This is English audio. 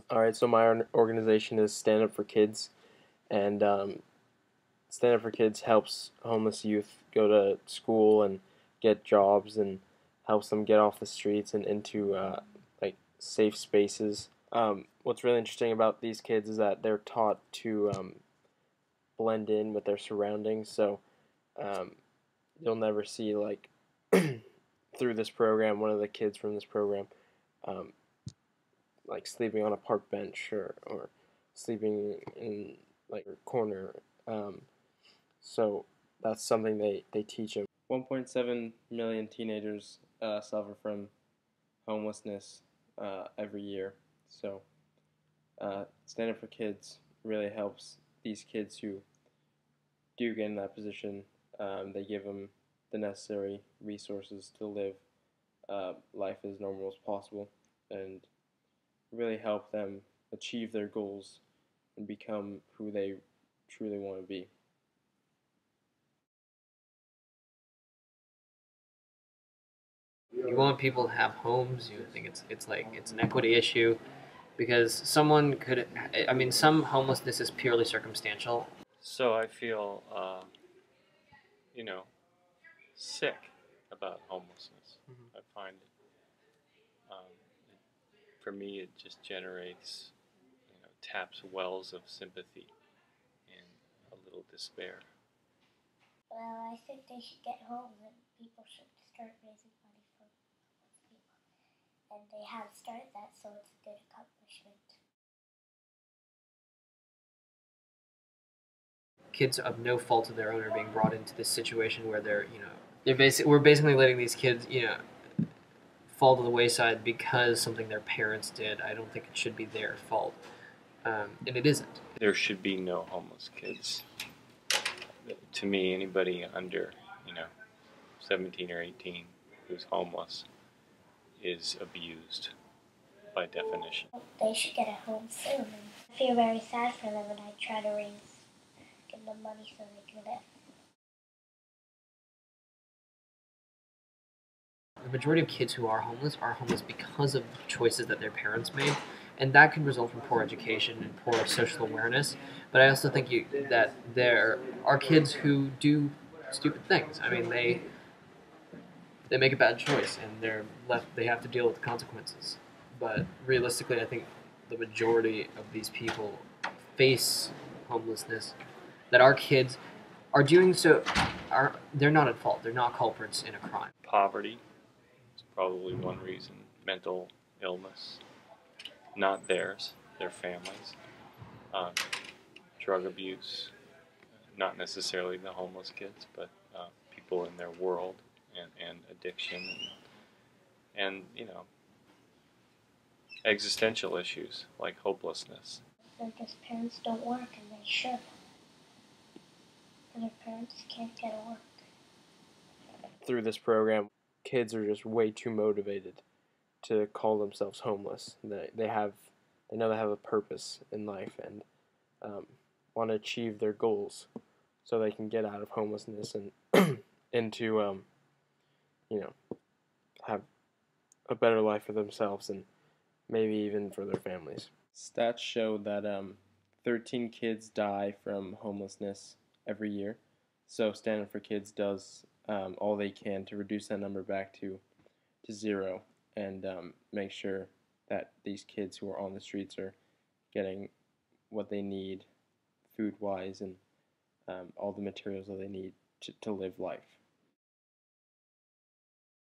All right, so my organization is Stand Up for Kids, and Stand Up for Kids helps homeless youth go to school and get jobs, and helps them get off the streets and into like safe spaces. What's really interesting about these kids is that they're taught to blend in with their surroundings. So um, you'll never see like through this program one of the kids from this program um, like sleeping on a park bench or sleeping in like a corner. Um, so that's something they teach them. 1.7 million teenagers suffer from homelessness every year. So Stand Up for Kids really helps these kids who do get in that position. They give them the necessary resources to live life as normal as possible and really help them achieve their goals and become who they truly want to be. You want people to have homes. You think it's an equity issue because someone could. I mean, some homelessness is purely circumstantial. So I feel, you know, sick about homelessness. I find it, um, for me, it just generates, taps wells of sympathy and a little despair. Well, I think they should get homes and people should start raising money for homeless people. And they have started that, so it's a good accomplishment. Kids of no fault of their own are being brought into this situation where we're basically letting these kids fall to the wayside because something their parents did. I don't think it should be their fault, and it isn't. There should be no homeless kids. To me, anybody under, 17 or 18 who's homeless is abused by definition. They should get a home soon. And I feel very sad for them, and I try to give them money so they can live. The majority of kids who are homeless because of choices that their parents made, and that can result from poor education and poor social awareness. But I also think that there are kids who do stupid things. I mean, they make a bad choice and they have to deal with the consequences. But realistically, I think the majority of these people face homelessness. That our kids are doing so they're not at fault. They're not culprits in a crime. Poverty is probably one reason. Mental illness, not theirs, their families. Um, Drug abuse, not necessarily the homeless kids, but people in their world, and addiction, and existential issues like hopelessness. Because parents don't work, and they should. And their parents can't get to work. Through this program, kids are just way too motivated to call themselves homeless. They know they have a purpose in life and want to achieve their goals, so they can get out of homelessness and into have a better life for themselves and maybe even for their families. Stats show that 13 kids die from homelessness every year. So Stand Up for Kids does all they can to reduce that number back to zero and make sure that these kids who are on the streets are getting what they need food-wise and all the materials that they need to live life.